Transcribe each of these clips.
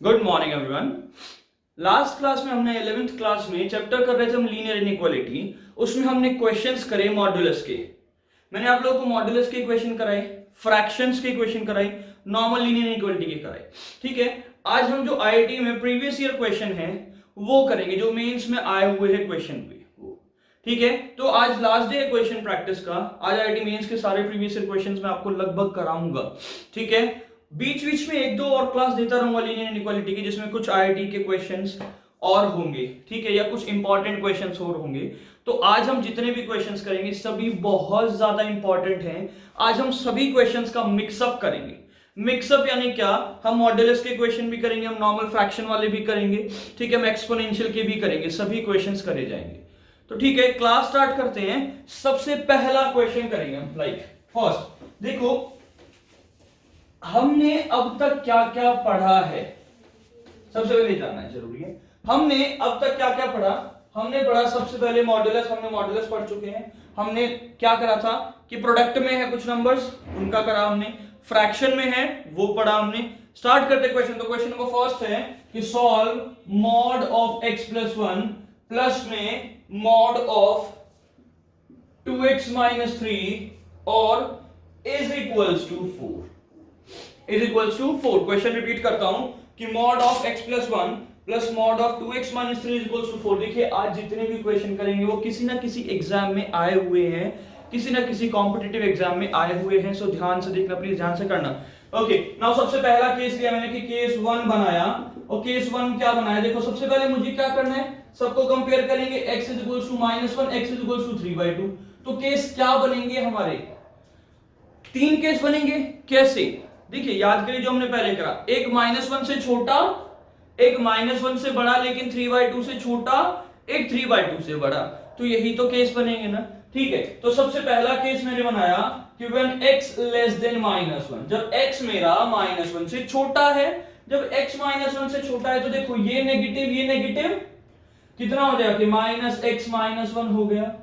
Good morning everyone. Last class में हमने 11th class में चैप्टर कर रहे थे हम लीनियर इनइक्वालिटी। उसमें हमने क्वेश्चंस करे मॉड्यूलस के। मैंने आप लोगों को मॉड्यूलस के क्वेश्चन कराए, फ्रैक्शंस के क्वेश्चन कराए, नॉर्मल लीनियर इनइक्वालिटी के कराए। ठीक है, आज हम जो आईआईटी में प्रीवियस ईयर क्वेश्चन है वो करेंगे, जो मेंस में आए हुए हैं क्वेश्चन पे। ठीक है, तो आज लास्ट डे है क्वेश्चन प्रैक्टिस का। आज आईआईटी मेंस के सारे प्रीवियस ईयर क्वेश्चंस मैं आपको लगभग कराऊंगा। ठीक है, बीच बीच में एक दो और क्लास देता रहूंगा लीनियर इनइक्वालिटी की, जिसमें कुछ आईआईटी के क्वेश्चंस और होंगे। ठीक है, या कुछ इंपॉर्टेंट क्वेश्चंस और होंगे। तो आज हम जितने भी क्वेश्चंस करेंगे सभी बहुत ज्यादा इंपॉर्टेंट हैं। आज हम सभी क्वेश्चंस का मिक्सअप करेंगे। मिक्सअप यानी क्या, हम मॉड्यूलस के क्वेश्चन भी करेंगे, हम नॉर्मल फ्रैक्शन वाले भी करेंगे। ठीक है, हम एक्सपोनेंशियल के भी करेंगे, सभी क्वेश्चंस करे जाएंगे। तो ठीक है, क्लास स्टार्ट करते हैं। सबसे पहला क्वेश्चन करेंगे हम, लाइक फर्स्ट देखो हमने अब तक क्या क्या पढ़ा है, सबसे पहले जानना जरूरी है। हमने अब तक क्या क्या पढ़ा। हमने पढ़ा सबसे पहले मॉड्यूलस, हमने मॉड्यूलस पढ़ चुके हैं। हमने क्या करा था कि प्रोडक्ट में है कुछ नंबर्स, उनका करा हमने। फ्रैक्शन में है वो पढ़ा हमने। स्टार्ट करते क्वेश्चन। तो क्वेश्चन नंबर फर्स्ट है कि solve mod of x plus 1 plus में मॉड ऑफ 2x माइनस 3 और is equals to 4। Is equals to 4। Question repeat करता हूं कि mod of x plus 1 plus mod of 2x minus 3 is equals to 4। देखिए आज जितने भी क्वेश्चन करेंगे वो किसी ना किसी एग्जाम में आए हुए हैं, किसी ना किसी कॉम्पिटिटिव एग्जाम में आए हुए हैं। सो ध्यान से देखना, प्लीज ध्यान से करना। ओके, नाउ सबसे पहला केस लिया मैंने कि केस 1 बनाया। और केस 1 क्या बनाया, देखो सबसे पहले मुझे क्या करना है, सबको कंपेयर करेंगे। x is equals to -1, x is equals to 3/2। तो केस क्या बनेंगे हमारे, 3 केस बनेंगे। कैसे, देखिए याद करिए जो हमने पहले करा। एक -1 से छोटा, एक -1 से बड़ा लेकिन 3/2 से छोटा, एक 3/2 से बड़ा। तो यही तो केस बनेंगे ना। ठीक है, तो सबसे पहला केस मैंने बनाया कि when x लेस देन -1, जब x मेरा -1 से छोटा है। जब x -1 से छोटा है तो देखो ये नेगेटिव कितना हो जाएगा कि -x -1 हो गया।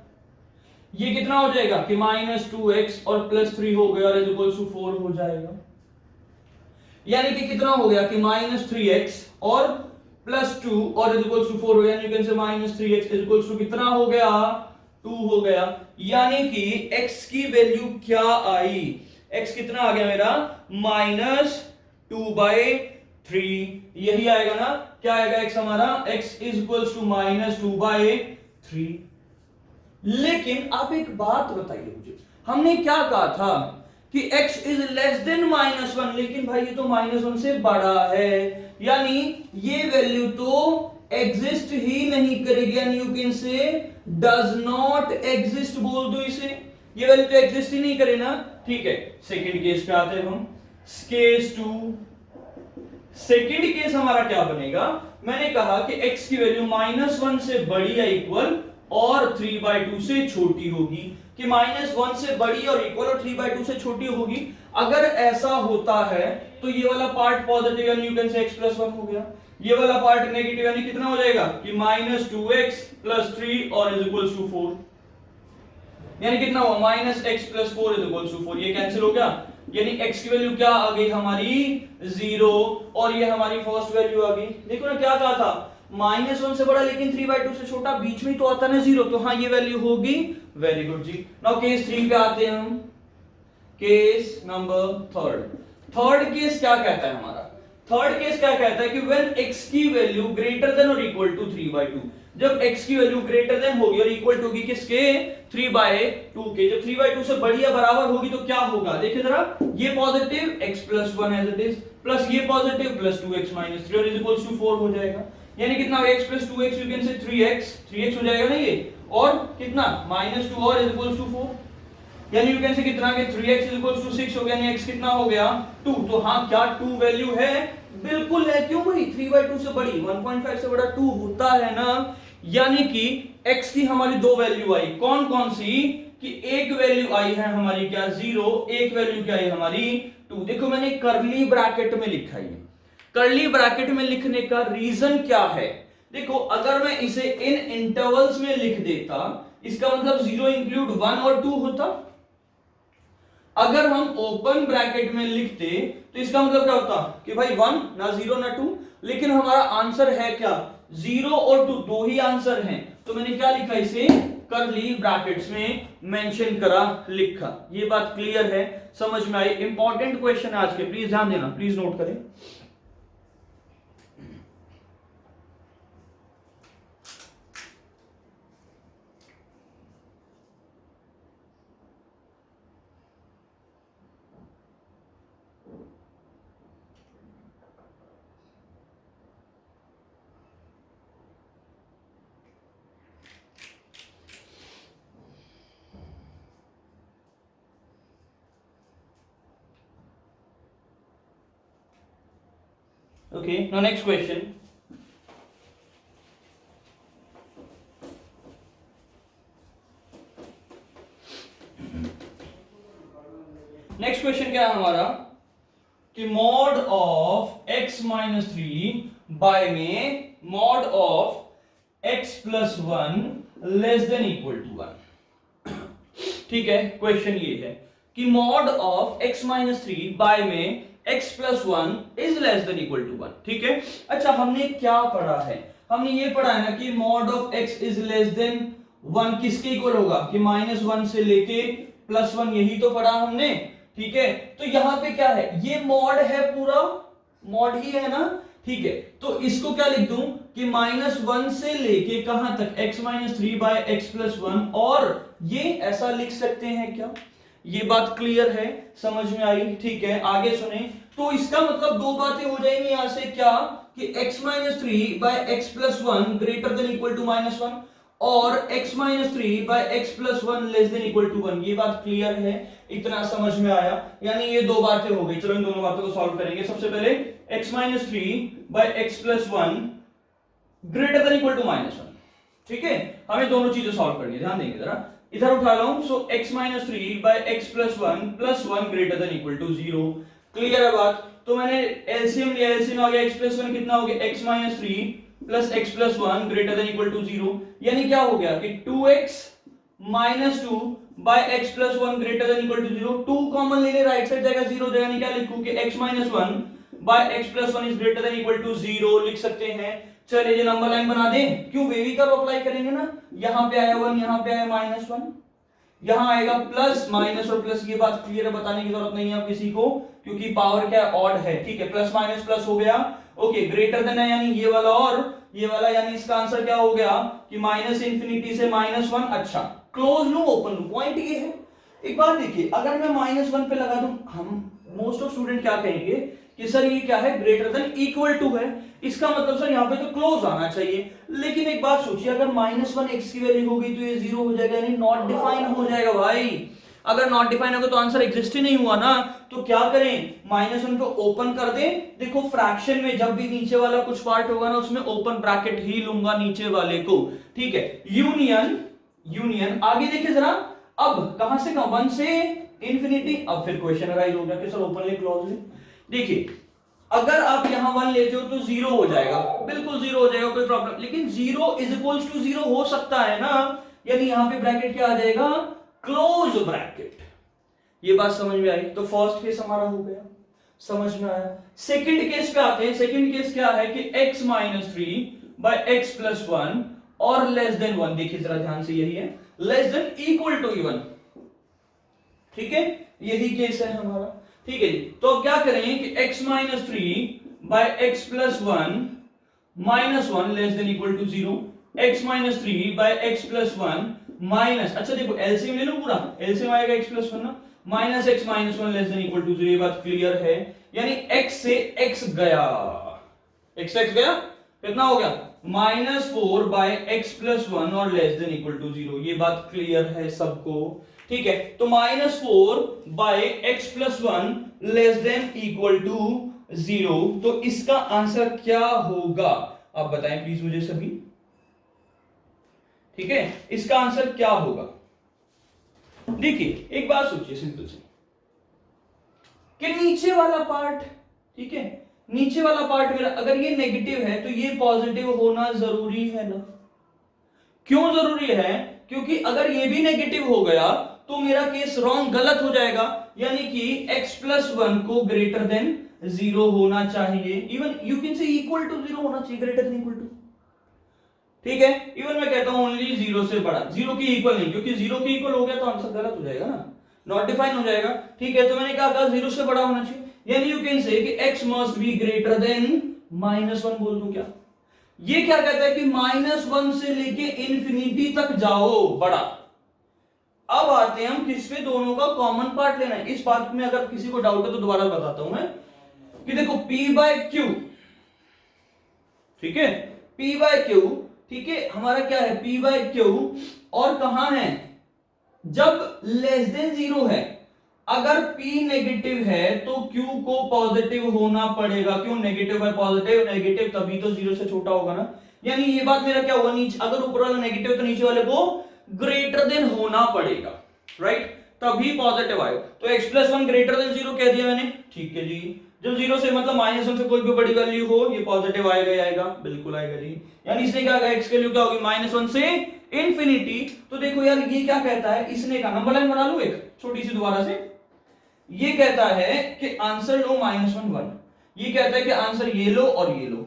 ये कितना हो जाएगा कि -2x और +3 हो गया और इज इक्वल्स टू 4 हो जाएगा। यानी कि कितना हो गया कि -3x और +2 और इज इक्वल्स टू 4 हो गया। यानी कि -3x इज इक्वल्स टू कितना हो गया, 2 हो गया। यानी कि x की वैल्यू क्या आई, x कितना आ गया मेरा -2/3। यही आएगा ना, क्या आएगा x हमारा, x इज इक्वल्स टू -2/3। लेकिन आप एक बात बताइए मुझे, हमने क्या कहा था कि x इज लेस देन -1, लेकिन भाई ये तो -1 से बड़ा है। यानी ये वैल्यू तो एग्जिस्ट ही नहीं करेगी। यानी यू कैन से डज नॉट एग्जिस्ट बोल दो इसे, ये वैल्यू तो एग्जिस्ट ही नहीं करे ना। ठीक है, सेकंड केस पे आते हैं हम, केस 2। सेकंड केस हमारा क्या बनेगा, मैंने कहा कि x की वैल्यू -1 से बड़ी या इक्वल और 3/2 से छोटी होगी। कि -1 से बड़ी और इक्वल और 3/2 से छोटी होगी। अगर ऐसा होता है तो ये वाला पार्ट पॉजिटिव यानी you can say x plus 1 हो गया, ये वाला पार्ट नेगेटिव यानी कितना हो जाएगा कि -2x + 3 और इज इक्वल्स टू 4। यानी कितना हुआ -x + 4 इज इक्वल्स टू 4। ये कैंसिल हो गया। यानी x की वैल्यू क्या आ गई हमारी 0 और ये हमारी फर्स्ट वैल्यू आ गई। देखो ना क्या कहा था, -1 से बड़ा लेकिन 3/2 से छोटा, बीच में तो आता ना 0, तो हाँ ये वैल्यू होगी। वेरी गुड जी। नाउ केस 3 पे आते हैं हम, केस नंबर थर्ड केस क्या कहता है हमारा, थर्ड केस क्या कहता है कि व्हेन x की वैल्यू ग्रेटर देन और इक्वल टू 3/2। जब x की वैल्यू ग्रेटर देन होगी और इक्वल टू होगी किसके, 3/2 के। जब 3/2 से बड़ी या बराबर होगी तो क्या होगा, देखिए जरा, ये positive x + 1 as it is plus ये पॉजिटिव +2x - 3 और इज इक्वल्स टू 4 हो जाएगा। यानी कितना x + 2x यू कैन से 3x हो जाएगा ना ये, और कितना -2 और इज इक्वल्स टू 4। यानी यू कैन से कितना के 3x इज इक्वल्स टू 6 हो गया। यानी x कितना हो गया 2। तो हाँ क्या 2 वैल्यू है, बिल्कुल है। क्यों भाई, 3/2 से बड़ी, 1.5 से बड़ा 2 होता है ना। यानी कि x की हमारी दो वैल्यू आई, कौन कौन सी, कि एक वैल्यू आई है हमारी क्या 0, एक वैल्यू क्या आई हमारी 2। देखो मैंने करली ब्रैकेट में लिखा है। करली ब्रैकेट में लिखने का रीजन क्या है, देखो अगर मैं इसे इन इंटरवल्स में लिख देता, इसका मतलब 0 इंक्लूड 1 और 2 होता। अगर हम ओपन ब्रैकेट में लिखते तो इसका मतलब क्या होता कि भाई 1 ना 0 ना 2, लेकिन हमारा आंसर है क्या 0 और 2, दो ही आंसर हैं, तो मैंने क्या लिखा इसे कर्ली ब्रैकेट्स में मेंशन करा, लिखा। ये बात क्लियर है, समझ में आई? इंपॉर्टेंट क्वेश्चन है आज के, प्लीज ध्यान देना, प्लीज नोट करें। Okay, now next question. Next question क्या है हमारा कि mod of x minus 3 by में mod of x plus 1 less than equal to 1। ठीक है, क्वेश्चन ये है कि mod of x minus 3 by में x plus 1 is less than equal to 1। ठीक है, अच्छा हमने क्या पढ़ा है? हमने ये पढ़ा है ना कि mod of x is less then 1 किसके इक्वल होगा कि -1 से लेके +1, यही तो पढ़ा हमने। ठीक है, तो यहां पे क्या है, ये मॉड है, पूरा मॉड ही है ना। ठीक है, तो इसको क्या लिख दूं कि -1 से लेके कहां तक x minus 3 by x plus 1, और ये ऐसा लिख सकते हैं क्या? ये बात क्लियर है, समझ में आई? ठीक है, आगे सुने। तो इसका मतलब दो बातें हो जाएंगी यहां से, क्या कि x minus 3 by x plus 1 greater than equal to -1 और x minus 3 by x plus 1 less than equal to 1। ये बात क्लियर है, इतना समझ में आया? यानी ये दो बातें हो गई। चलो इन दोनों बातों को सॉल्व करेंगे। सबसे पहले x minus 3 by x plus 1 greater than equal to -1। ठीक है, हमें दोनों चीजें सॉल्व करनी है, ध्यान देंगे जरा। इधर उठा ला हूं, so x minus 3 by x plus 1 plus 1 greater than equal to 0। Clear है बात? तो मैंने एलसीएम लिया, एलसीएम आ गया x प्लस 1 कितना हो गया x minus 3 plus x plus 1 greater than equal to 0। यानी क्या हो गया कि 2x minus 2 by x plus 1 greater than equal to 0। 2 common ले ले, राइट साइड जाएगा 0 जाएगा, नहीं क्या लिखूं कि x minus 1 by x plus 1 is greater than equal to 0 लिख सकते हैं। चलिए ये नंबर लाइन बना दें, क्यों वेवी कर्व अप्लाई करेंगे ना। यहां पे आया 1, यहां पे आया -1, यहां आएगा प्लस माइनस और प्लस। ये बात क्लियर है, बताने की जरूरत नहीं है अब किसी को, क्योंकि पावर क्या है, ऑड है। ठीक है, प्लस माइनस प्लस हो गया। ओके, ग्रेटर देन है यानी ये वाला और ये वाला, यानी इसका आंसर क्या हो गया कि माइनस इंफिनिटी से -1। अच्छा, close loop open loop, point ये है। एक बात देखिए, अगर मैं -1 पे लगा दूं, हम मोस्ट ऑफ स्टूडेंट क्या कहेंगे कि सर ये क्या है, ग्रेटर देन इक्वल टू है, इसका मतलब सर यहाँ पे तो क्लोज आना चाहिए। लेकिन एक बात सोचिए, अगर -1 x की वैल्यू होगी तो ये 0 हो जाएगा, यानी नॉट डिफाइन हो जाएगा भाई। अगर नॉट डिफाइन होगा तो आंसर एग्जिस्ट ही नहीं हुआ ना। तो क्या करें, -1 को ओपन कर दें। देखो फ्रैक्शन में जब भी नीचे वाला कुछ पार्ट होगा ना, उसमें ओपन ब्रैकेट ही लूंगा नीचे वाले को। ठीक है, यूनियन, यूनियन आगे देखिए जरा, अब कहां से कहां, 1 से इंफिनिटी। अब फिर क्वेश्चन अराइज हो गया कि सर ओपन ले क्लोज ले। देखिए अगर आप यहां 1 लेते हो तो 0 हो जाएगा, बिल्कुल 0 हो जाएगा, कोई प्रॉब्लम। लेकिन 0 इज इक्वल्स टू 0 हो सकता है ना, यानी यहां पे ब्रैकेट क्या आ जाएगा, क्लोज ब्रैकेट। ये बात समझ में आई? तो फर्स्ट केस हमारा हो गया, समझ में आया। सेकंड केस पे आते हैं। सेकंड केस क्या है कि x minus 3 by x plus 1 और लेस देन 1। देखिए जरा ध्यान से, यही है, लेस देन इक्वल टू 1। ठीक है, यही केस है हमारा। ठीक है जी, तो अब क्या करें कि x minus 3 by x plus 1 minus 1 less than equal to 0। x minus 3 by x plus 1 minus, अच्छा देखो एलसीएम ले लो पूरा, एलसीएम आएगा x प्लस 1 ना, minus x minus 1 less than equal to 0। ये बात क्लियर है, यानी x से x गया, x से x गया, कितना हो गया -4 बाय x प्लस 1 और लेस देन इक्वल टू 0। ये बात क्लियर है सबको? ठीक है, तो -4 by x plus 1 less than equal to 0। तो इसका आंसर क्या होगा, आप बताएं प्लीज मुझे सभी। ठीक है, इसका आंसर क्या होगा? देखिए एक बात सोचिए सिंपल सी, कि नीचे वाला पार्ट, ठीक है, नीचे वाला पार्ट मेरा अगर ये नेगेटिव है तो ये पॉजिटिव होना जरूरी है ना। क्यों जरूरी है? क्योंकि अगर ये भी नेगेटिव हो गया तो मेरा केस रॉन्ग, गलत हो जाएगा। यानी कि x+1 को ग्रेटर देन 0 होना चाहिए, even you can say equal to 0 होना चाहिए, ग्रेटर देन इक्वल टू, ठीक है। इवन मैं कहता हूं ओनली 0 से बड़ा, 0 की इक्वल नहीं, क्योंकि 0 की इक्वल हो गया तो आंसर गलत हो जाएगा ना, नॉट डिफाइन हो जाएगा, ठीक है। तो मैंने क्या कहा 0 से बड़ा होना चाहिए, यानी यू कैन से कि x must be greater than -1 बोल दूं क्या। ये क्या कहता है कि -1 से लेके इंफिनिटी तक जाओ बड़ा। अब आते हैं हम किस पे, दोनों का कॉमन पार्ट लेना है। इस बात में अगर किसी को डाउट है तो दोबारा बताता हूं मैं कि देखो p/q, ठीक है, p/q, ठीक है, हमारा क्या है p/q, और कहां है, जब लेस देन 0 है। अगर p नेगेटिव है तो q को पॉजिटिव होना पड़ेगा, क्यों, नेगेटिव है पॉजिटिव, नेगेटिव तभी तो 0 से छोटा होगा ना, यानी ये बात मेरा क्या हुआ, नीचे अगर ऊपर वाला नेगेटिव तो नीचे वाले को ग्रेटर देन होना पड़ेगा, राइट, तभी पॉजिटिव आएगा। तो x+1 ग्रेटर देन 0 कह दिया मैंने, ठीक है जी। जब 0 से मतलब -1 से कोई भी बड़ी वैल्यू हो, ये पॉजिटिव आएगा ही आएगा, बिल्कुल आएगा जी। यानी इसने क्या कहा, x की वैल्यू क्या होगी, -1 से इंफिनिटी। तो देखो यार ये क्या कहता है, इसने कहा, नंबर लाइन बना लूं एक छोटी सी दोबारा से, ये कहता है कि आंसर लो -1, ये कहता है कि आंसर ये लो और ये लो,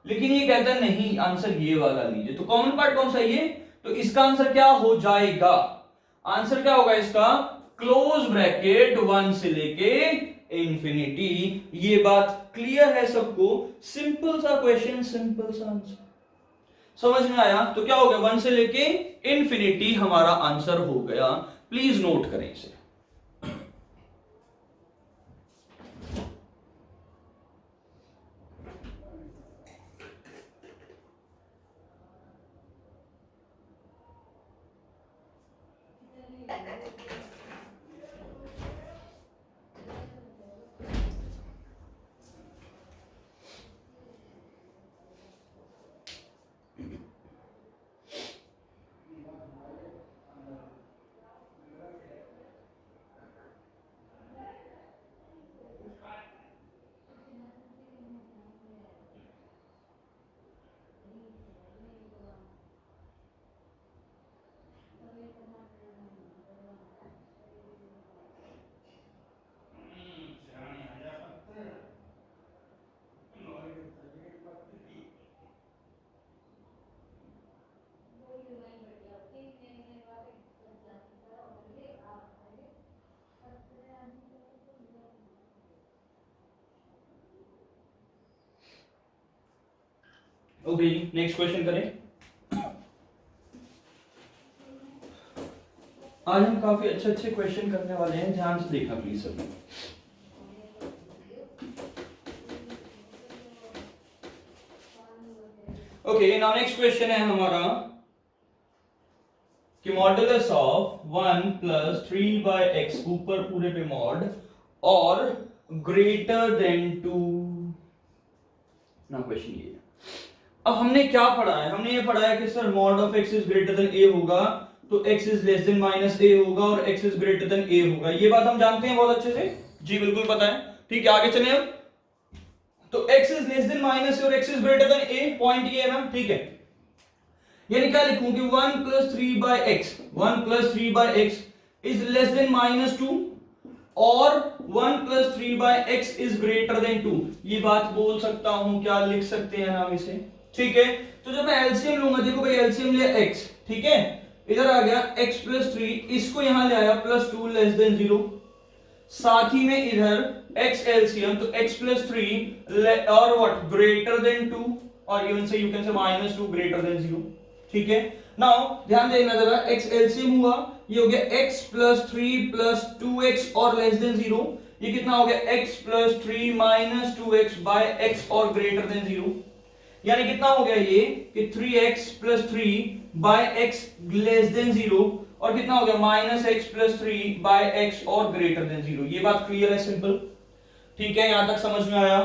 लेकिन ये कहता है नहीं आंसर ये वाला लीजिए। तो कॉमन पार्ट कौन सा है ये, तो इसका आंसर क्या हो जाएगा, आंसर क्या होगा इसका, क्लोज ब्रैकेट 1 से लेके इंफिनिटी। ये बात क्लियर है सबको, सिंपल सा क्वेश्चन, सिंपल सा आंसर, समझ में आया। तो क्या हो गया, 1 से लेके इंफिनिटी हमारा आंसर हो गया। प्लीज नोट करें इसे। ओके, नेक्स्ट क्वेश्चन करें। आज हम काफी अच्छे क्वेश्चन करने वाले हैं, ध्यान से देखना प्लीज सभी। ओके, नाउ नेक्स्ट क्वेश्चन है हमारा कि मॉडुलस ऑफ 1 + 3/x, ऊपर पूरे पे मॉड, और ग्रेटर देन 2। ना क्वेश्चन ये, अब हमने क्या पढ़ा है, हमने ये पढ़ा है कि sir mod of x is greater then a होगा तो x is less then -a होगा और x is greater then a होगा। ये बात हम जानते हैं बहुत अच्छे से जी, बिल्कुल पता है, ठीक है। आगे चले अब, तो x is less then -a और x is greater then a, point ये है ना, ठीक है। यानी क्या लिखूं कि 1 + 3/x, 1 + 3/x is less than -2 और 1 + 3/x इज ग्रेटर देन 2। ये बात बोल सकता हूं, क्या लिख सकते हैं हम इसे, ठीक है। तो जब मैं एलसीएम लूंगा, देखो भाई एलसीएम लिया x, ठीक है, इधर आ गया x + 3, इसको यहां ले आया +2 लेस देन 0, साथ ही में इधर x एलसीएम, तो x + 3 और व्हाट ग्रेटर देन 2, और इवन से यू कैन से -2 ग्रेटर देन 0, ठीक है। नाउ ध्यान देना जरा, x एलसीएम हुआ, ये हो गया x + 3 + 2x और लेस देन 0, ये कितना हो गया x + 3 - 2x/x और ग्रेटर देन 0, यानी कितना हो गया ये कि 3x + 3/x लेस देन 0, और कितना हो गया -x + 3/x और ग्रेटर देन 0। ये बात क्लियर है, सिंपल, ठीक है, यहां तक समझ में आया,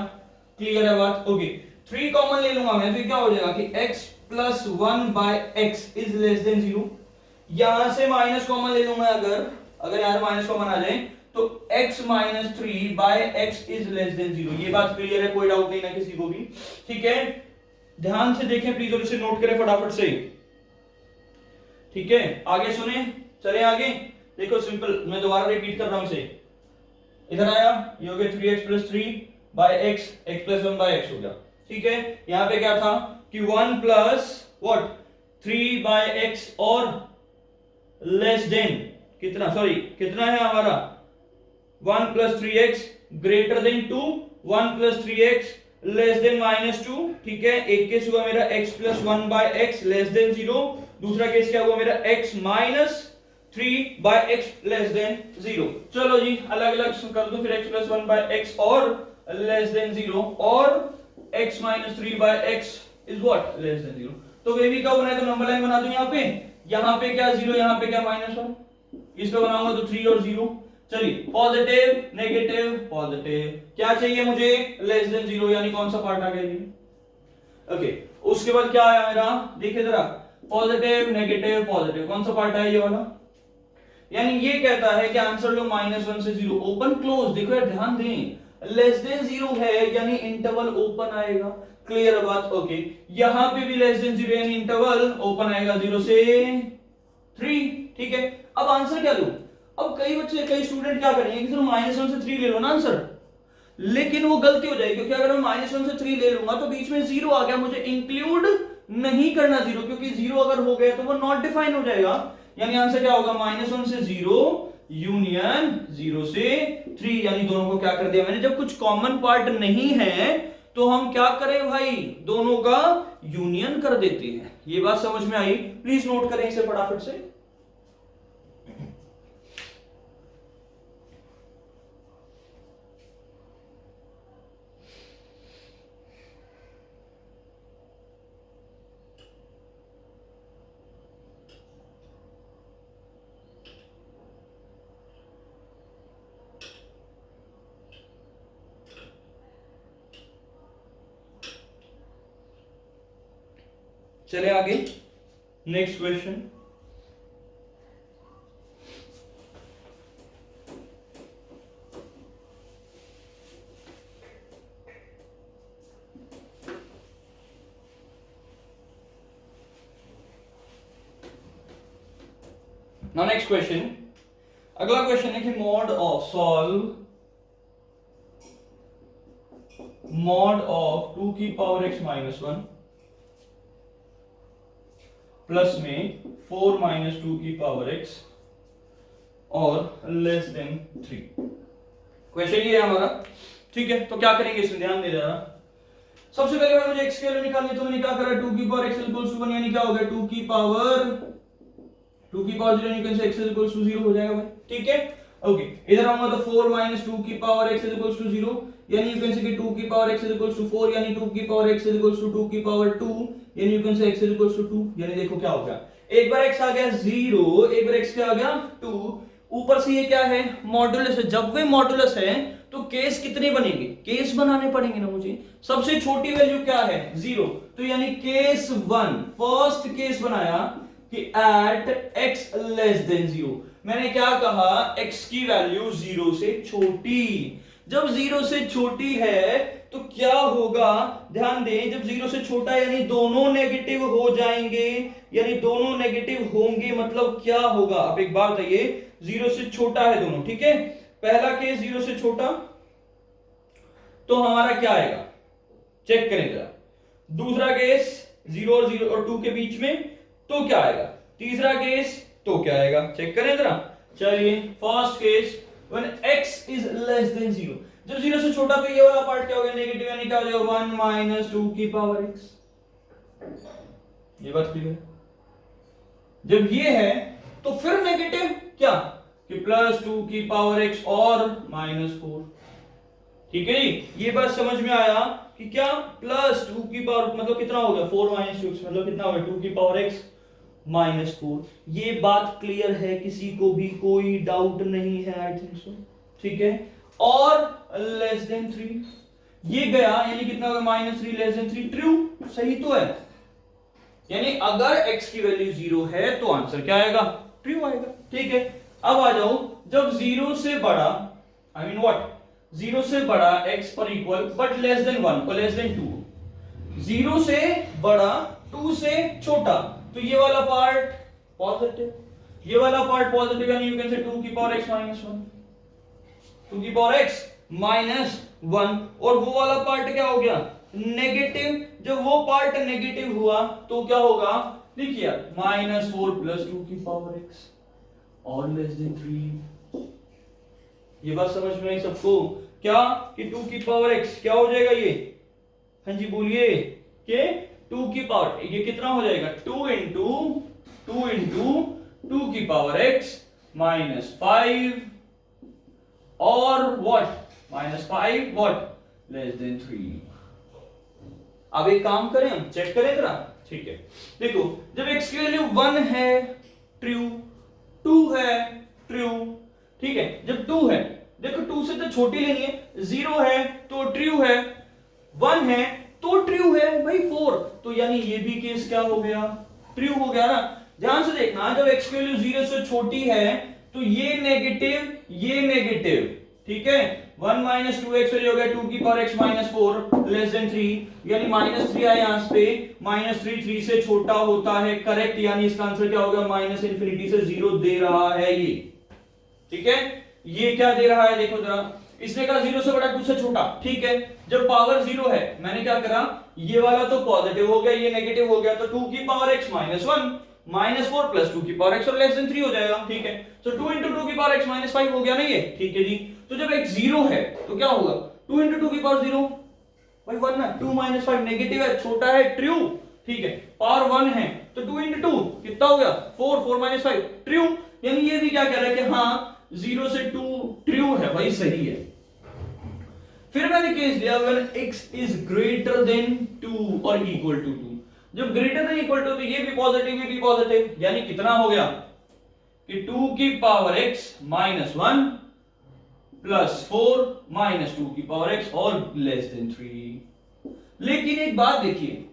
क्लियर है बात। ओके, 3 कॉमन ले लूंगा मैं, तो क्या हो जाएगा कि x + 1/x is less than 0, यहां से माइनस कॉमन ले लूंगा, अगर यहां माइनस कॉमन आ जाए तो x - 3/x is less than 0। ये बात क्लियर है, कोई डाउट नहीं ना किसी को भी, ठीक है। ध्यान से देखें प्लीज और इसे नोट करें फटाफट से, ठीक है। आगे सुने, चले आगे, देखो सिंपल, मैं दोबारा रिपीट कर रहा हूं इसे, इधर आया, ये हो गया 3x plus 3 by X, X plus 1 by X हो गया। ठीक है, यहां पे क्या था कि 1 प्लस व्हाट 3 बाय एक्स और लेस देन कितना, सॉरी कितना है हमारा 1 plus 3x greater than 2, 1 plus 3x less than -2। ठीक है, एक केस हुआ मेरा x plus 1 by X less than 0, दूसरा केस क्या हुआ मेरा x minus 3 by X less than 0। चलो जी अलग अलग कर दो फिर x प्लस 1 बाय एक्स और लेस देन 0 और x minus 3 by X is what less than 0। तो वेवी का बनाए तो नंबर लाइन बना दूं यहां पे क्या 0, यहां पे क्या -1, इस पे बनाऊंगा तो 3 और 0। चलिए पॉजिटिव नेगेटिव पॉजिटिव, क्या चाहिए मुझे लेस देन 0, यानी कौन सा पार्ट आ गया ये। ओके, उसके बाद क्या आया मेरा, देखिए जरा पॉजिटिव नेगेटिव पॉजिटिव, कौन सा पार्ट है ये वाला, यानी ये कहता है कि आंसर लो -1 से 0 ओपन क्लोज। देखो यार ध्यान दें, लेस देन 0 है यानी इंटरवल ओपन आएगा, क्लियर बात। ओके, यहां पे भी लेस देन 0 यानी इंटरवल ओपन आएगा 0 से 3। ठीक है, अब आंसर क्या लूं, अब कई बच्चे कई स्टूडेंट क्या करेंगे कि -1 से 3 ले लो ना आंसर, लेकिन वो गलती हो जाएगी क्योंकि अगर मैं -1 से 3 ले लूंगा तो बीच में 0 आ गया, मुझे इंक्लूड नहीं करना 0, क्योंकि 0 अगर हो गया तो वो नॉट डिफाइन हो जाएगा। यानी आंसर क्या होगा -1 से 0 यूनियन 0 से 3, यानी दोनों को क्या कर दिया मैंने, जब कुछ कॉमन पार्ट नहीं है तो हम क्या करें भाई, दोनों का यूनियन कर देते हैं। ये बात समझ में आई, प्लीज नोट करें इसे फटाफट से। चले आगे, next question. Now next question, अगला क्वेश्चन है कि mod of solve mod of 2 की पावर x माइनस 1 प्लस में 4 माइनस 2 की पावर x और लेस देन 3। क्वेश्चन ये है हमारा। ठीक है, तो क्या करेंगे इसमें ध्यान दे रहा, सबसे पहले भाई मुझे x की वैल्यू निकालनी है, तो मैंने क्या करा 2 की पावर x इक्वल्स टू 1, यानी क्या हो गया 2 की पावर 0 यानी कैसे x इक्वल्स टू 0 हो जाएगा भाई। ठीक है, ओके, इधर आऊंगा तो 4 माइनस 2 की पावर x इक्वल्स टू 0, यानी यू कैन से कि 2 की पावर x इक्वल्स टू 4, यानी 2 की पावर x इक्वल्स टू 2 की पावर 2, यानी you can say x equals to 2। यानी देखो क्या हो गया, एक बार x आ गया 0, एक बार x क्या आ गया 2, ऊपर से ये क्या है मॉडुलस है। जब वे मॉडुलस है तो केस कितने बनेंगे, केस बनाने पड़ेंगे ना मुझे। सबसे छोटी वैल्यू क्या है 0, तो यानी केस 1, फर्स्ट केस बनाया कि एट x लेस देन 0, मैंने क्या कहा x की वैल्यू 0 से छोटी। जब 0 से छोटी है तो क्या होगा, ध्यान दें, जब 0 से छोटा यानी दोनों नेगेटिव हो जाएंगे, यानी दोनों नेगेटिव होंगे, मतलब क्या होगा। अब एक बात बताइए, 0 से छोटा है दोनों, ठीक है, पहला केस 0 से छोटा तो हमारा क्या आएगा, चेक करें जरा। दूसरा केस 0 और 0 और 2 के बीच में तो क्या आएगा, तीसरा केस तो क्या आएगा, चेक करें जरा। चलिए first case when x is less than 0, जब 0 से छोटा तो ये वाला पार्ट क्या हो गया नेगेटिव, यानी क्या हो जाएगा 1 माइनस 2 की पावर x। ये बात क्लियर है। जब ये है तो फिर नेगेटिव क्या कि प्लस 2 की पावर x और -4। ठीक है जी, ये बात समझ में आया कि क्या प्लस 2 की पावर मतलब कितना हो गया 4 माइनस 2 मतलब कितना हो गया 2 की पावर x -4। ये बात क्लियर है, किसी को भी कोई डाउट नहीं है, आई थिंक सो। ठीक है, और लेस देन 3 ये गया, यानी कितना होगा -3 लेस देन 3, ट्रू, सही तो है। यानी अगर x की वैल्यू 0 है तो आंसर क्या आएगा, ट्रू आएगा। ठीक है, अब आ जाओ, जब 0 से बड़ा आई मीन व्हाट 0 से बड़ा x और इक्वल बट लेस देन 1 और लेस देन 2, 0 से बड़ा 2 से छोटा, तो ये वाला पार्ट पॉजिटिव, ये वाला पार्ट पॉजिटिव, यानी यू कैन से 2 की पावर x -1। टू की पावर x माइनस 1, और वो वाला पार्ट क्या हो गया नेगेटिव। जब वो पार्ट नेगेटिव हुआ तो क्या होगा, देखिए -4 + 2 की पावर x और लेस देन 3। ये बात समझ में आई सबको क्या, कि 2 की पावर x क्या हो जाएगा ये, हाँ जी बोलिए, कि 2 की पावर, ये कितना हो जाएगा 2 इंटू 2 की पावर x -5 और व्हाट -5 व्हाट लेस देन 3। अब एक काम करें, हम चेक करें जरा, ठीक है। देखो जब x की वैल्यू 1 है ट्रू, 2 है ट्रू, ठीक है। जब 2 है, देखो 2 से तो छोटी लेनी है, 0 है तो ट्रू है, 1 है तो ट्रू है भाई 4, तो यानी ये भी केस क्या हो गया ट्रू हो गया ना। ध्यान से देखना, जब x की वैल्यू 0 से छोटी है तो ये नेगेटिव, ठीक है। 1 - 2x हो गया 2 की पावर x -4 लेस देन 3, यानी -3 आया यहां पे, -3 3 से छोटा होता है, करेक्ट, यानी इसका आंसर क्या होगा -∞ से 0 दे रहा है ये, ठीक है। ये क्या दे रहा है देखो जरा, इसने कहा 0 से बड़ा 2 से छोटा, ठीक है। जब पावर 0 है मैंने क्या करा, ये वाला तो पॉजिटिव हो गया, ये नेगेटिव हो गया, तो 2 की पावर x -1 -4 + 2 की पावर x और लेस देन 3 हो जाएगा, ठीक है। तो 2 × 2 की पावर x -5 हो गया ना ये, ठीक है जी। तो जब x 0 है तो क्या होगा 2 × 2 की पावर 0 भाई 1 ना, 2 - 5 नेगेटिव है, छोटा है ट्रू, ठीक है। पावर 1 है तो 2 × 2 कितना हो गया 4, 4 - 5 ट्रू, यानी ये भी क्या कह रहा है कि हाँ 0 से 2 ट्रू है भाई, सही है। फिर मैंने केस लिया when x is greater than 2 और इक्वल टू 2। जब ग्रेटर देन इक्वल टू, तो ये भी पॉजिटिव, यानी कितना हो गया कि 2 की पावर x -1 + 4 -2 की पावर x और लेस देन 3। लेकिन एक बात देखिए,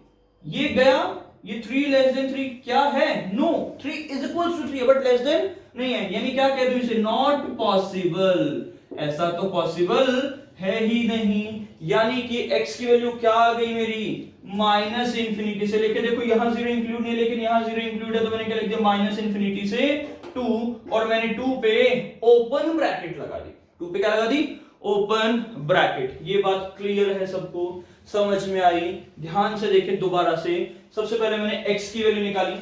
ये गया, ये 3 लेस देन 3 क्या है, no 3 is equals to 3 but less than नहीं है, यानी क्या कह दूं इसे, नॉट पॉसिबल, ऐसा तो पॉसिबल है ही नहीं। यानी कि x की वैल्यू क्या आ गई मेरी -∞ से लेके, देखो यहां 0 इंक्लूड नहीं, लेकिन यहां 0 इंक्लूड है, तो मैंने क्या लिख दिया -∞ से 2, और मैंने 2 पे ओपन ब्रैकेट लगा दी, 2 पे क्या लगा दी ओपन ब्रैकेट। ये बात क्लियर है सबको, समझ में आई। ध्यान से देखें दोबारा से, सबसे पहले मैंने x की वैल्यू निकाली,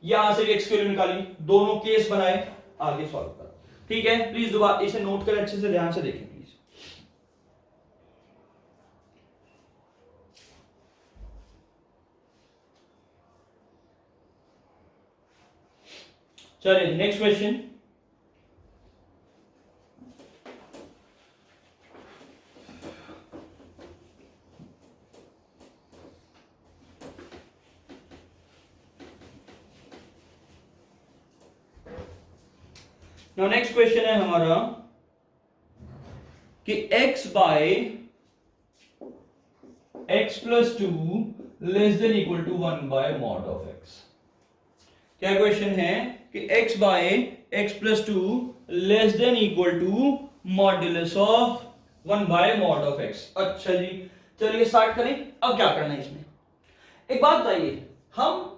यहां से x की वैल्यू निकाली, दोनों केस बनाए, आगे सॉल्व करा, ठीक है। प्लीज दोबारा इसे नोट करें, अच्छे से ध्यान से देखें प्लीज। चलिए next question. Now next question है हमारा कि x by x + 2 less than equal to 1 by mod of x। क्या क्वेश्चन है कि x by x + 2 less than equal to modulus of 1 by mod of x। अच्छा जी, चलिए start करें। अब क्या करना है इसमें, एक बात बताइए, हम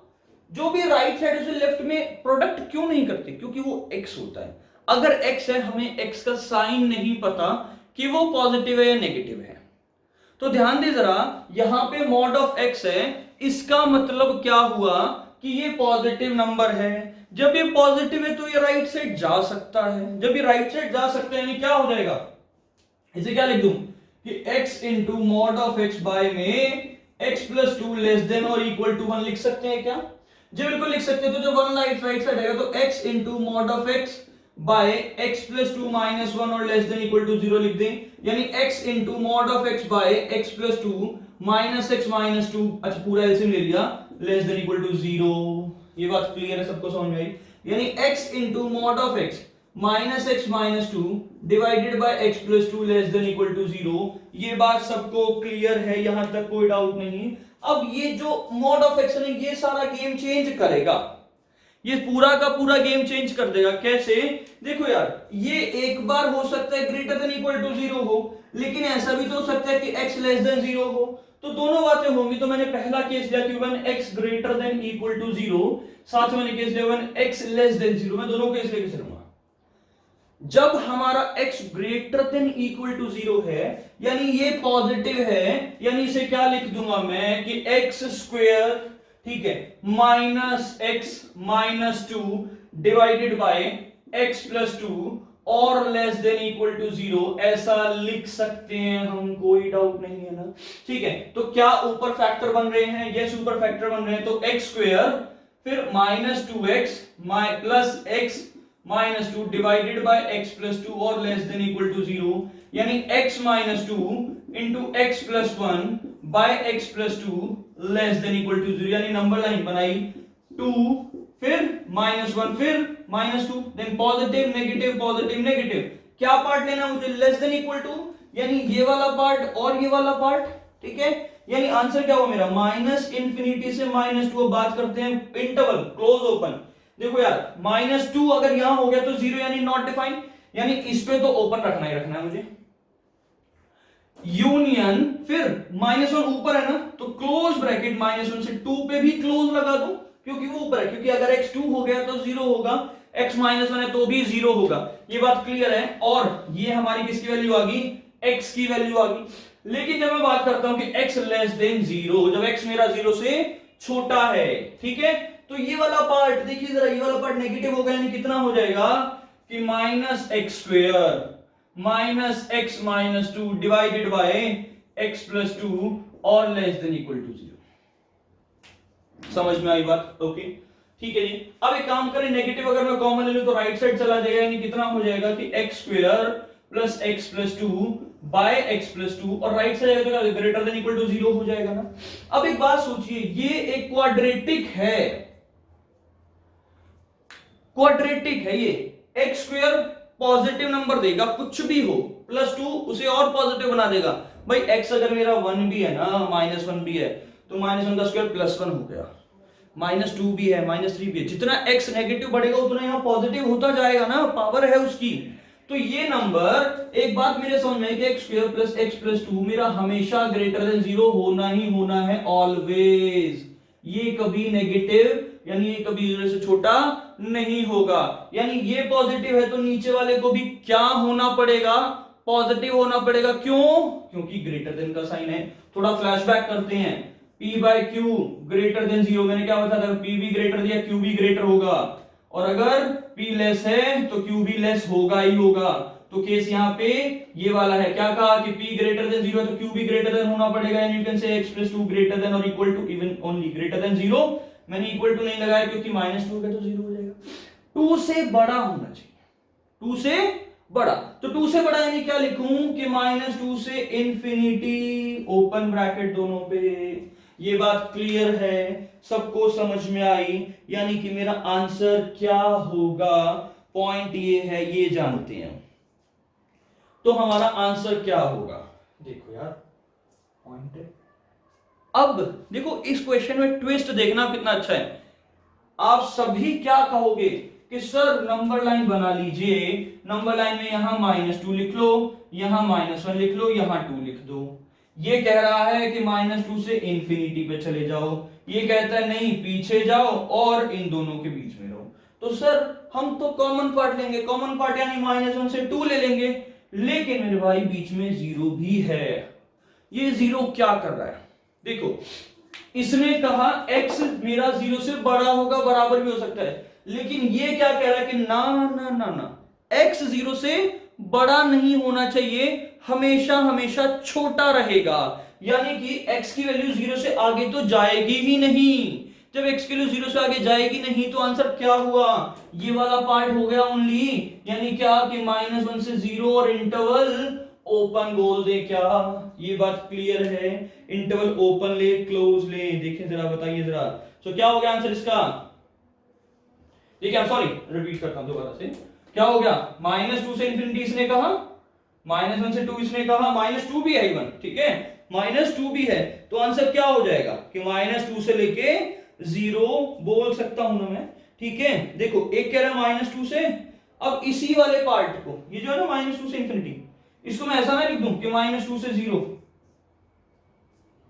जो भी राइट साइड से लेफ्ट में प्रोडक्ट क्यों नहीं करते, क्योंकि वो x होता है। अगर x है, हमें x का साइन नहीं पता कि वो पॉजिटिव है या नेगेटिव है, तो ध्यान दे जरा, यहां पे मॉड ऑफ x है, इसका मतलब क्या हुआ कि ये पॉजिटिव नंबर है। जब ये पॉजिटिव है तो ये राइट साइड जा सकता है, जब ये राइट साइड जा सकता है यानी क्या हो जाएगा, इसे क्या लिख दूं कि x into mod of x by में x + 2 लेस देन और इक्वल टू 1 लिख सकते हैं क्या, जी बिल्कुल लिख सकते हैं। तो जो 1 राइट साइड आएगा तो x into mod of x by x + 2 -1 और लेस देन इक्वल टू 0 लिख दें, यानी x into mod of x by x + 2 -x - 2, अच्छा पूरा एलसीएम ले लिया, लेस देन इक्वल टू 0। ये बात क्लियर है, सबको समझ में आई। यानी x into mod of x -x - 2 divided by x + 2 less than equal to 0। ये बात सबको क्लियर है, यहां तक कोई डाउट नहीं। अब ये जो मॉड ऑफ x है ये सारा गेम चेंज करेगा, ये पूरा का पूरा गेम चेंज कर देगा। कैसे, देखो यार, ये एक बार हो सकता है ग्रेटर देन इक्वल टू 0 हो, लेकिन ऐसा भी तो हो सकता है कि x लेस देन 0 हो, तो दोनों बातें होंगी। तो मैंने पहला केस लिया कि when x greater than equal to 0, साथ में मैंने केस लिया व्हेन x लेस देन 0, मैं दोनों केस लेके चलूंगा। जब हमारा x greater than equal to 0 है, यानी ये पॉजिटिव है, यानी इसे क्या लिख दूंगा मैं कि एक्स स्क्वेयर, ठीक है, minus x minus 2 divided by x plus 2 और लेस देन इक्वल टू 0, ऐसा लिख सकते हैं हम, कोई डाउट नहीं है ना। ठीक है, तो क्या ऊपर फैक्टर बन रहे हैं? यस, ऊपर फैक्टर बन रहे हैं। तो एक्स स्क्वेयर फिर minus 2x plus x minus 2 divided by x plus 2 और लेस देन इक्वल टू 0, यानी x minus 2 into x plus 1 by x plus 2 less than equal to 0, यानी नंबर लाइन बनाई 2 फिर माइनस 1 फिर minus 2, then positive negative positive negative. क्या part लेना मुझे? Less than equal to, यानी ये वाला पार्ट और ये वाला पार्ट। ठीक है, यानी आंसर क्या हुआ मेरा? माइनस इंफिनिटी से माइनस 2। अब बात करते हैं इंटरवल क्लोज ओपन। देखो यार, माइनस 2 अगर यहां हो गया तो 0 यानी नॉट डिफाइंड, यानी इस पे तो ओपन रखना ही रखना है मुझे। यूनियन फिर माइनस 1 ऊपर है ना, तो क्लोज ब्रैकेट माइनस 1 से 2 पे भी क्लोज लगा दो, क्योंकि वो ऊपर है, क्योंकि अगर x 2 हो गया तो 0 होगा, x माइनस 1 है तो भी 0 होगा। ये बात क्लियर है। और ये हमारी किसकी वैल्यू आ गई? x की वैल्यू आ गई। लेकिन जब मैं बात करता हूं कि x लेस देन 0, जब x मेरा 0 से छोटा है, ठीक है, तो ये वाला पार्ट देखिए जरा, ये वाला पार्ट नेगेटिव हो गया, यानी कितना हो जाएगा कि minus x square minus x minus 2 divided by x plus 2 और लेस देन इक्वल टू 0। समझ में आई बात? ओके, ठीक है जी। अब एक काम करें, नेगेटिव अगर मैं कॉमन ले लूं तो राइट साइड चला जाएगा, यानी कितना हो जाएगा कि x square plus x plus 2 by x plus 2 और राइट साइड जाएगा तो ग्रेटर देन इक्वल टू 0 हो जाएगा ना। अब एक बात सोचिए, ये एक क्वाड्रेटिक है, क्वाड्रेटिक है ये। एक्स स्क्वायर पॉजिटिव नंबर देगा, कुछ भी हो, प्लस 2 उसे और पॉजिटिव बना देगा। भाई एक्स अगर मेरा 1 भी है ना, माइनस 1 भी है, तो माइनस 1 का स्क्वायर प्लस 1 हो गया, माइनस 2 भी है, माइनस 3 भी है। जितना एक्स नेगेटिव बढ़ेगा उतना यहाँ पॉजिटिव होता जाएगा ना, पावर है उसकी। तो ये नंबर, एक बात मेरे समझ में कि x square plus x plus 2 मेरा हमेशा ग्रेटर देन 0 होना ही होना है, ऑलवेज। ये कभी नेगेटिव यानी ये कभी 0 से छोटा नहीं होगा। यानी ये पॉजिटिव है तो नीचे वाले को भी क्या होना पड़ेगा? पॉजिटिव होना पड़ेगा। क्यों? क्योंकि ग्रेटर देन का साइन है। थोड़ा फ्लैशबैक करते हैं, P by Q greater than 0, मैंने क्या बताया था? P भी ग्रेटर दिया, Q भी ग्रेटर होगा, और अगर P लेस है तो Q भी लेस होगा ही होगा। तो केस यहाँ पे ये वाला है, क्या कहा कि P ग्रेटर देन 0 है तो Q भी ग्रेटर देन होना पड़ेगा, यानी you can say x plus 2 greater than और equal to even only greater than 0। मैंने इक्वल टू नहीं लगाया क्योंकि माइनस 2 है तो 0 हो जाएगा। 2 से बड़ा होना चाहिए, 2 से बड़ा। तो 2 से बड़ा यानी क्या लिखूं कि माइनस 2 से इंफिनिटी, ओपन ब्रैकेट दोनों पे। ये बात क्लियर है, सबको समझ में आई? यानी कि मेरा आंसर क्या होगा, पॉइंट ये है, ये जानते हैं। तो हमारा आंसर क्या होगा? देखो यार, पॉइंट है। अब देखो इस क्वेश्चन में ट्विस्ट देखना कितना अच्छा है। आप सभी क्या कहोगे कि सर नंबर लाइन बना लीजिए, नंबर लाइन में यहां -2 लिख लो, यहां -1 लिख लो, यहां 2 लिख दो। ये कह रहा है कि -2 से इंफिनिटी पे चले जाओ, ये कहता है नहीं पीछे जाओ और इन दोनों के बीच में रहो। तो सर हम तो कॉमन पार्ट लेंगे, कॉमन पार्ट यानी -1 से 2 ले लेंगे, लेकिन मेरे भाई बीच में 0 भी है। ये 0 क्या कर रहा है? देखो, इसने कहा x मेरा 0 से बड़ा होगा, बराबर भी हो सकता है, लेकिन ये क्या कह रहा है कि ना ना ना ना, x 0 से बड़ा नहीं होना चाहिए, हमेशा हमेशा छोटा रहेगा। यानी कि x की वैल्यू 0 से आगे तो जाएगी ही नहीं। जब x की वैल्यू 0 से आगे जाएगी नहीं तो आंसर क्या हुआ? ये वाला पार्ट हो गया ओनली, यानी क्या कि -1 से 0 और इंटरवल ओपन बोल दे। क्या ये बात क्लियर है? इंटरवल ओपन ले, क्लोज ले, देखिए जरा, बताइए जरा। तो क्या हो गया आंसर इसका? देखिए, सॉरी रिपीट करता हूं दोबारा से। क्या हो गया? -2 से इंफिनिटी इसने कहा, -1 से 2 इसने कहा, -2 भी है इवन, ठीक है, -2 भी है। तो आंसर क्या हो जाएगा कि -2 से लेके 0 बोल सकता हूं ना मैं, ठीक है। देखो, एक कह रहा है -2 से, अब इसी वाले पार्ट को, ये जो है ना -2 से इंफिनिटी, इसको मैं ऐसा ना लिख दूं कि -2 से 0।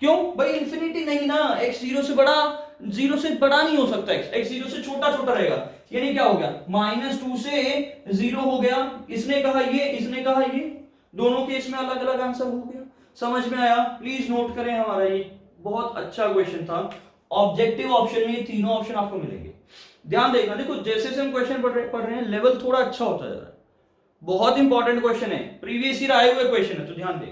क्यों भाई? इंफिनिटी नहीं ना, x 0 से बड़ा जीरो से बड़ा नहीं हो सकता, x जीरो से छोटा छोटा रहेगा, यानी क्या हो गया -2 से 0 हो गया। इसने कहा ये, इसने कहा ये, दोनों केस में अलग अलग आंसर हो गया। समझ में आया? प्लीज नोट करें, हमारा ये बहुत अच्छा क्वेश्चन था। ऑब्जेक्टिव ऑप्शन में ये तीनों ऑप्शन आपको मिलेंगे। ध्यान देखना, देखो जैसे जैसे हम क्वेश्चन पढ़ रहे हैं लेवल थोड़ा अच्छा होता जा रहा है। बहुत इंपॉर्टेंट क्वेश्चन है, प्रीवियस ईयर आए हुए क्वेश्चन है, तो ध्यान दें।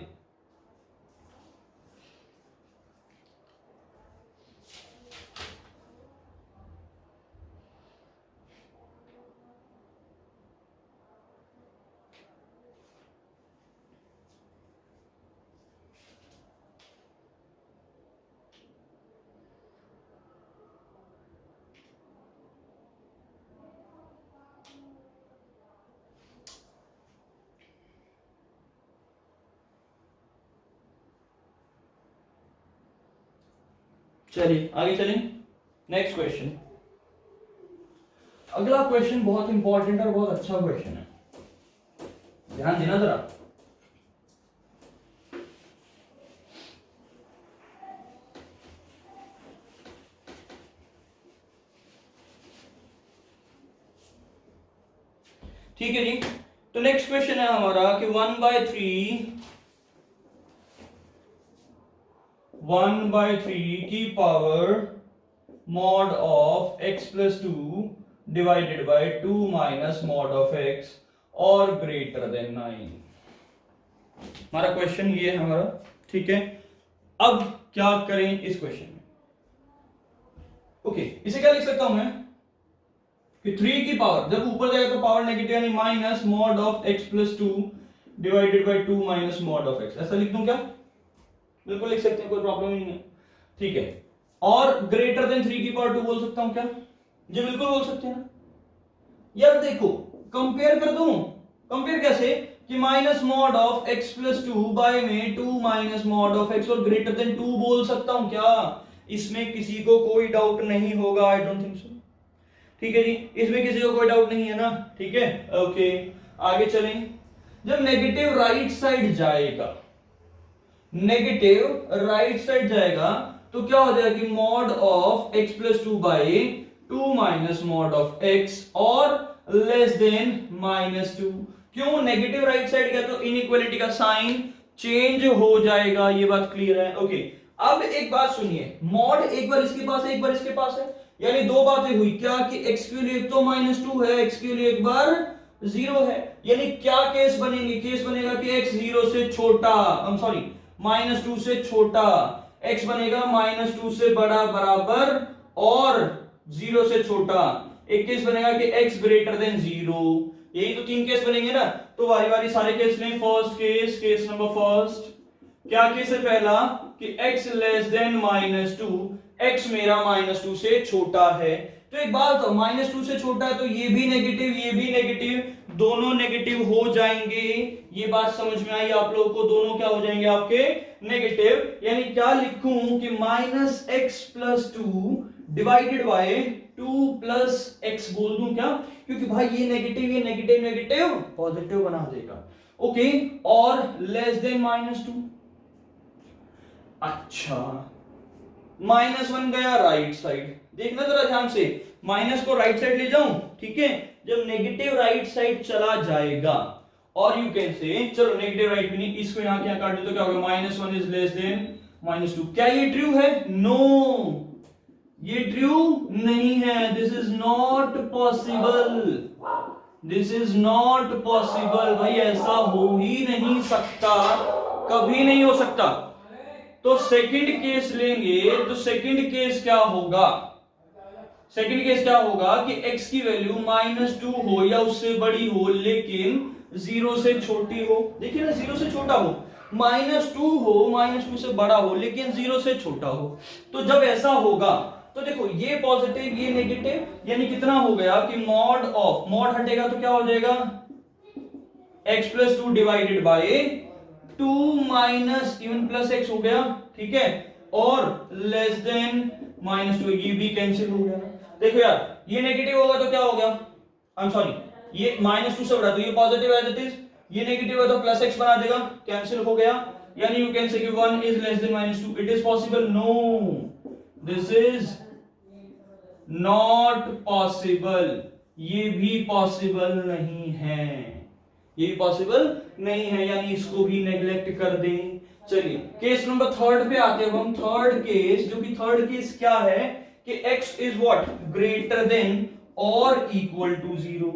चलिए आगे चलें, नेक्स्ट क्वेश्चन। अगला क्वेश्चन बहुत इंपॉर्टेंट और बहुत अच्छा क्वेश्चन है, ध्यान देना जरा। ठीक है जी, तो नेक्स्ट क्वेश्चन है हमारा कि 1/3 की power mod of x plus 2 divided bye 2 minus mod of x और ग्रेटर देन 9। हमारा क्वेश्चन ये है हमारा, ठीक है। अब क्या करें इस क्वेश्चन में? ओके, इसे क्या लिख सकता हूं मैं कि 3 की पावर, जब ऊपर जाएगा तो पावर नेगेटिव यानी minus mod of x plus 2 divided bye 2 minus mod of x, ऐसा लिख दूं क्या? बिल्कुल लिख सकते हैं, कोई प्रॉब्लम नहीं है, ठीक है। और ग्रेटर देन 3 की पावर 2 बोल सकता हूं क्या? जी बिल्कुल बोल सकते हैं ना यार। देखो कंपेयर कर दूं, कंपेयर कैसे कि minus mod of x plus 2 by में 2 माइनस mod ऑफ x और ग्रेटर देन 2 बोल सकता हूं क्या? इसमें किसी को कोई डाउट नहीं होगा, आई डोंट थिंक सो, ठीक है जी, इसमें किसी को कोई डाउट नहीं है ना, ठीक है। ओके आगे चलें। जब नेगेटिव राइट साइड जाएगा, नेगेटिव राइट साइड जाएगा तो क्या हो जाएगा कि mod of x plus 2 by 2 minus mod of x और लेस देन -2। क्यों? नेगेटिव राइट साइड गया तो इनइक्वालिटी का साइन चेंज हो जाएगा, ये बात क्लियर है। ओके अब एक बात सुनिए, mod एक बार इसके पास है एक बार इसके पास है, यानी दो बातें हुई क्या कि x के लिए तो -2 है, x के लिए एक बार 0 है, यानी क्या केस बनेंगे? केस बनेगा कि x 0 से छोटा, आई एम सॉरी -2 से छोटा, x बनेगा -2 से बड़ा बराबर और 0 से छोटा। एक केस बनेगा कि x ग्रेटर देन 0। यही तो 3 केस बनेंगे ना, तो बारी बारी सारे केस लें। First case, case number first, क्या केस है पहला कि x लेस देन -2, x मेरा -2 से छोटा है। तो एक बात तो -2 से छोटा है तो ये भी नेगेटिव, ये भी नेगेटिव, दोनों नेगेटिव हो जाएंगे। ये बात समझ में आई आप लोगों को? दोनों क्या हो जाएंगे आपके? नेगेटिव। यानी क्या लिखूं कि -x plus 2 divided bye 2 plus x बोल दूं क्या? क्योंकि भाई ये नेगेटिव नेगेटिव पॉजिटिव बना देगा। ओके और लेस देन -2। अच्छा -1 गया राइट साइड, देखना जरा ध्यान से, माइनस को राइट साइड ले जाऊं, ठीक है। जब नेगेटिव राइट साइड चला जाएगा और यू कैन से, चलो नेगेटिव राइट भी नहीं, इसको यहां क्या काट दे तो क्या होगा? -1 इज लेस देन -2। क्या ये ट्रू है? नो, ये ट्रू नहीं है। This is not possible, this is not possible. भाई ऐसा हो ही नहीं सकता, कभी नहीं हो सकता। तो सेकंड केस लेंगे तो सेकंड केस क्या होगा? सेकंड केस क्या होगा कि x की वैल्यू -2 हो या उससे बड़ी हो लेकिन 0 से छोटी हो। देखिए ना, 0 से छोटा हो, -2 हो, -2 से बड़ा हो लेकिन 0 से छोटा हो। तो जब ऐसा होगा तो देखो ये पॉजिटिव ये नेगेटिव, यानी कितना हो गया कि mod ऑफ, mod हटेगा तो क्या हो जाएगा? x plus 2 divided bye 2 minus even plus x हो गया, ठीक है, और लेस देन -2, ये भी कैंसिल हो गया। देखो यार ये नेगेटिव होगा तो क्या होगा? आई एम सॉरी, ये -2 से बड़ा तो ये पॉजिटिव एज इट इज, ये नेगेटिव है तो प्लस x बना देगा, कैंसिल हो गया। यानी यू कैन से कि 1 is less than -2। It is possible? No, this is not possible, ये भी पॉसिबल नहीं है, ये भी पॉसिबल नहीं है, यानी इसको भी नेग्लेक्ट कर दें। चलिए केस नंबर थर्ड पे आते हैं हम। थर्ड केस, जो कि थर्ड केस क्या है कि x is what greater than और इक्वल टू 0,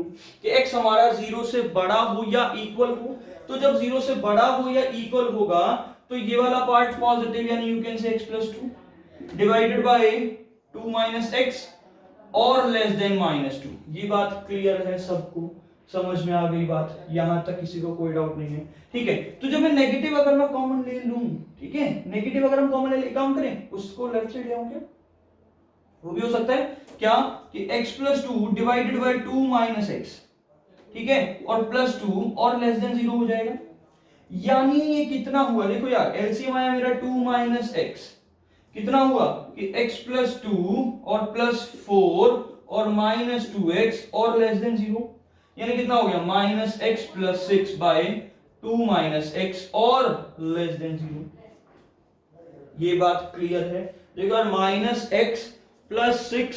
कि x हमारा 0 से बड़ा हो या इक्वल हो। तो जब 0 से बड़ा हो या इक्वल होगा तो ये वाला पार्ट पॉजिटिव, यानी you can say x plus 2 divided bye 2 minus x और लेस देन माइनस 2। ये बात क्लियर है सबको, समझ में आ गई बात, यहां तक किसी को कोई डाउट नहीं है? ठीक है, तो जब मैं नेगेटिव अगर मैं कॉमन ले लूं, ठीक है, नेगेटिव अगर हम कॉमन ले काम करें, उसको लेफ्ट साइड ले आऊं क्या? वो भी हो सकता है क्या कि x plus 2 divided bye 2 minus x, ठीक है, और प्लस 2 और लेस देन 0 हो जाएगा। यानी ये कितना हुआ, देखो यार एलसीएम आया मेरा 2 माइनस एक्स, कितना हुआ कि x प्लस 2 और प्लस 4 और माइनस 2x और लेस देन 0, यानी कितना हो गया minus x plus 6 by 2 minus x और लेस देन 0। ये बात क्लियर है? देखो minus x plus 6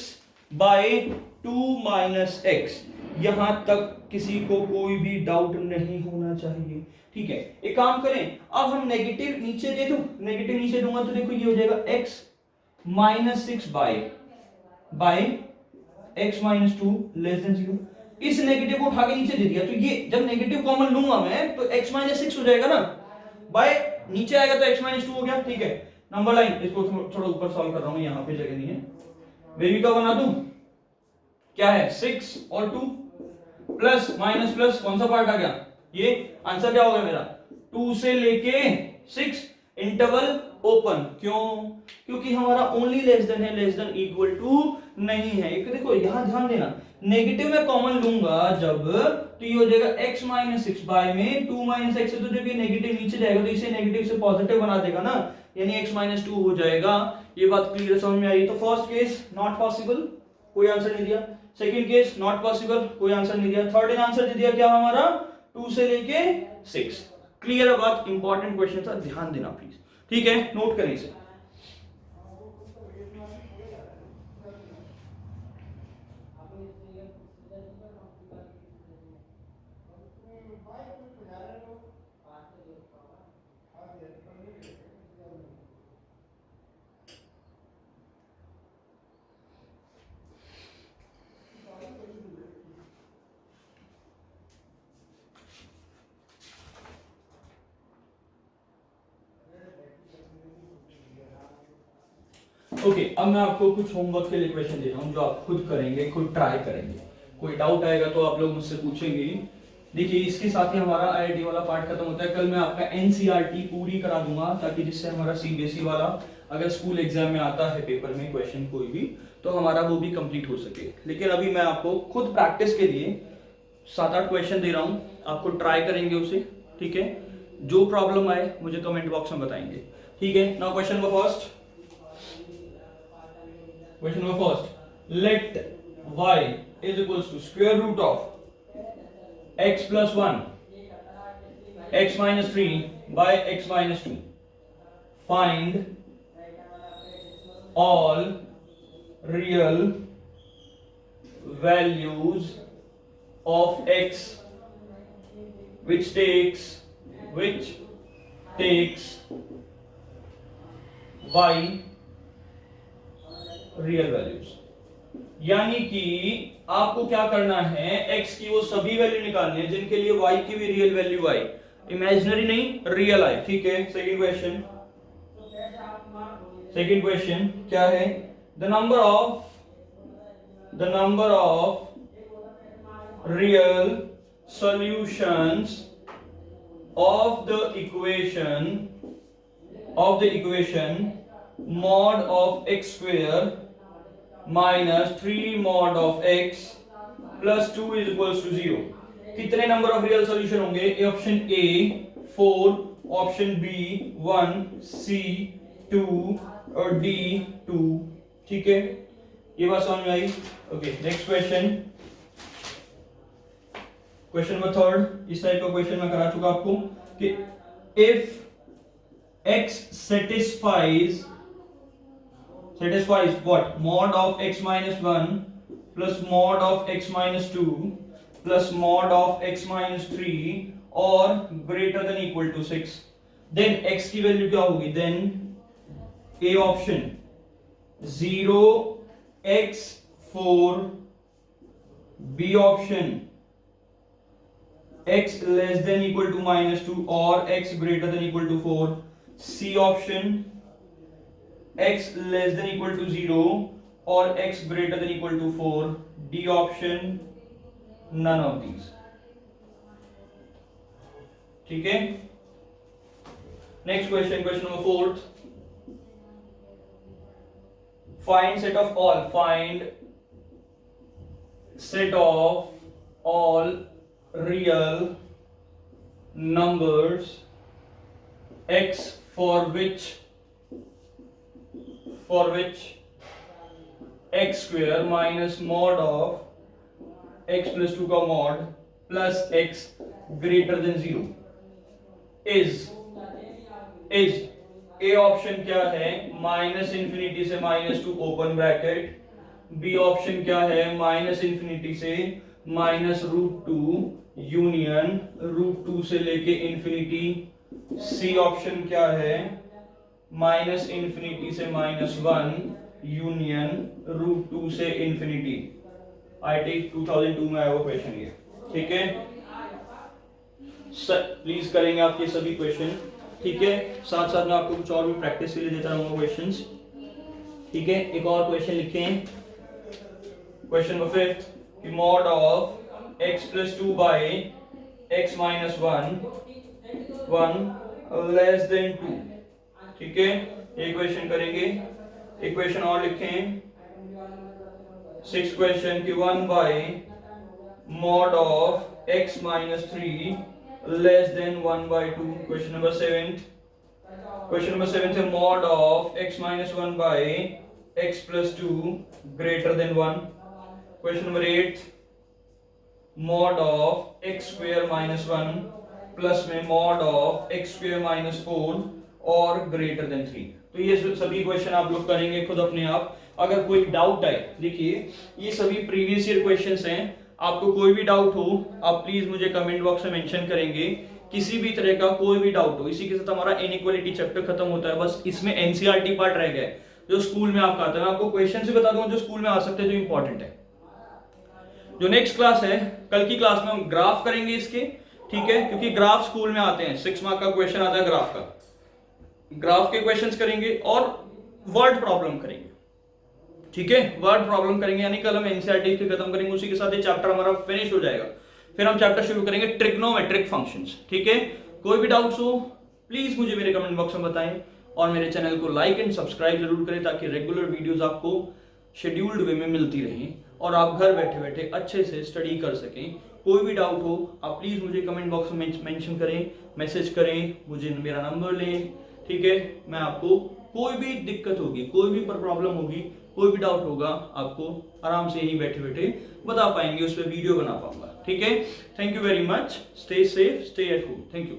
by 2 minus x, यहां तक किसी को कोई भी डाउट नहीं होना चाहिए। ठीक है, एक काम करें, अब हम नेगेटिव नीचे दे दूं, नेगेटिव नीचे दूंगा तो देखो ये हो जाएगा x minus 6 by x minus 2 less than 0। इस नेगेटिव को उठा के नीचे दे दिया, तो ये जब नेगेटिव कॉमन लूंगा मैं तो x माइनस 6 हो जाएगा ना, बाय नीचे आएगा तो x माइनस 2 हो गया। ठीक है, नंबर लाइन इसको थोड़ा ऊपर सॉल्व कर रहा हूं, यहां पे जगह नहीं है, बेबी का बना दूं, क्या है 6 और 2 प्लस माइनस प्लस कौन सा पार्ट आ गया, ये आंसर क्या होगा मेरा 2 से लेके 6 इंटरवल ओपन। क्यों? क्योंकि हमारा ओनली लेस देन है, लेस देन इक्वल टू नहीं है। एक देखो यहां ध्यान देना, नेगेटिव में कॉमन लूंगा जब, तो ये हो जाएगा x माइनस 6 बाय में 2 माइनस एक्स, तो जब ये नेगेटिव नीचे जाएगा तो इसे नेगेटिव से पॉजिटिव बना देगा ना, यानी x माइनस 2 हो जाएगा। ये बात क्लियर समझ में आई? तो फर्स्ट केस नॉट पॉसिबल, कोई आंसर नहीं दिया। सेकंड केस नॉट पॉसिबल, कोई आंसर नहीं दिया। थर्ड आंसर दे दिया क्या हमारा 2 से लेके 6। क्लियर बात? इंपॉर्टेंट क्वेश्चन था, ध्यान देना प्लीज। ठीक है, नोट करें इसे। ओके, अब मैं आपको कुछ होमवर्क के लिए क्वेश्चन दे रहा हूं जो आप खुद करेंगे, खुद ट्राई करेंगे। कोई डाउट आएगा तो आप लोग मुझसे पूछेंगे। देखिए इसके साथ ही हमारा आईआईटी वाला पार्ट खत्म होता है। कल मैं आपका एनसीईआरटी पूरी करा दूंगा, ताकि जिससे हमारा सीबीएसई वाला अगर स्कूल एग्जाम में आता है पेपर में क्वेश्चन कोई भी, तो हमारा वो भी कंप्लीट हो सके। लेकिन अभी मैं आपको खुद प्रैक्टिस के लिए 7-8 क्वेश्चन दे रहा हूँ, आपको ट्राई करेंगे उसे। ठीक है, जो प्रॉब्लम आए मुझे कमेंट बॉक्स में बताएंगे। ठीक है, now question number first, question number first, let y is equals to square root of x plus 1 x minus 3 by x minus 2. Find all real values of x which takes y real values. यानी कि आपको क्या करना है, x की वो सभी value निकालनी है जिनके लिए y की भी रियल वैल्यू आई, इमेजिनरी नहीं रियल आई। ठीक है, सेकंड क्वेश्चन क्या है, the number of real solutions of the equation mod of x square minus 3 mod of x plus 2 is equals to 0। कितने नंबर ऑफ रियल सॉल्यूशन होंगे? Option A 4, option B 1, सी 2 और D 2। ठीक है, ये बात समझ में आई? Okay, next question number third. इस टाइप का क्वेश्चन मैं करा चुका आपको कि if x satisfies satisfies what? Mod of x minus 1 plus mod of x minus 2 plus mod of x minus 3 or greater than equal to 6. Then x की value क्या होगी? Then A option 0 x 4, B option x less than equal to minus 2 or x greater than equal to 4, C option x less than equal to 0 or x greater than equal to 4, D option none of these. ठीक है, next question, question number 4. Find set of all, find set of all real numbers x for which x square minus mod of x plus 2 का mod plus x greater than 0 is A option क्या है? Minus infinity से minus 2 open bracket, B option क्या है? Minus infinity से minus √2 union √2 से लेके infinity, C option क्या है? माइनस इंफिनिटी से माइनस 1 यूनियन √2 से इंफिनिटी। आईटी 2002 में आया वो क्वेश्चन ये, ठीक है सर, प्लीज करेंगे आपके सभी क्वेश्चन, ठीक है। साथ साथ में आपको कुछ और भी प्रैक्टिस के लिए देता रहूंगा क्वेश्चंस, ठीक है। एक और क्वेश्चन लिखें, क्वेश्चन नंबर 5 कि mod of x plus 2 by x minus 1 less than 2, ठीक है। ये क्वेश्चन करेंगे। एक क्वेश्चन और लिखें, 6 क्वेश्चन कि 1 by mod of x minus 3 less than 1 by 2. Question number 7 है mod of x minus 1 by x plus 2 greater than 1. Question number 8 mod of x square minus 1 plus में mod of x square minus 4 और greater than 3. तो ये सभी question आप लोग करेंगे खुद अपने आप। अगर कोई डाउट है, देखिए ये सभी प्रीवियस ईयर क्वेश्चंस हैं, आपको कोई भी डाउट हो आप प्लीज मुझे कमेंट बॉक्स में मेंशन करेंगे। किसी भी तरह का कोई भी डाउट हो, इसी के साथ हमारा इनइक्वालिटी चैप्टर खत्म होता है। बस इसमें एनसीईआरटी पार्ट रह गया है जो स्कूल में आपका आता है। मैं आपको क्वेश्चन भी बता दूंगा जो स्कूल में आ सकते हैं, जो इंपॉर्टेंट है। जो नेक्स्ट क्लास है, कल की क्लास में हम ग्राफ करेंगे इसके, ठीक है, क्योंकि ग्राफ स्कूल में आते हैं, 6 मार्क का क्वेश्चन आता है ग्राफ का। ग्राफ के क्वेश्चंस करेंगे और वर्ड प्रॉब्लम करेंगे, ठीक है। वर्ड प्रॉब्लम करेंगे, यानी कल हम एनसीईआरटी को खत्म करेंगे, उसी के साथ ये चैप्टर हमारा फिनिश हो जाएगा। फिर हम चैप्टर शुरू करेंगे ट्रिग्नोमेट्रिक फंक्शंस, ठीक है। कोई भी डाउट्स हो प्लीज मुझे मेरे कमेंट बॉक्स में बताएं और मेरे चैनल को लाइक एंड सब्सक्राइब जरूर करें ताकि रेगुलर वीडियोस आपको शेड्यूल्ड वे में मिलती रहें और आप घर बैठे बैठे अच्छे से स्टडी कर सकें। कोई भी डाउट हो आप प्लीज मुझे कमेंट बॉक्स में मेंशन करें, मैसेज करें, मुझे मेरा नंबर लें, ठीक है। मैं आपको कोई भी दिक्कत होगी, कोई भी प्रॉब्लम होगी, कोई भी डाउट होगा, आपको आराम से यहीं बैठे बैठे बता पाएंगे, उस पर वीडियो बना पाऊंगा, ठीक है। Thank you very much, stay safe, stay at home, thank you.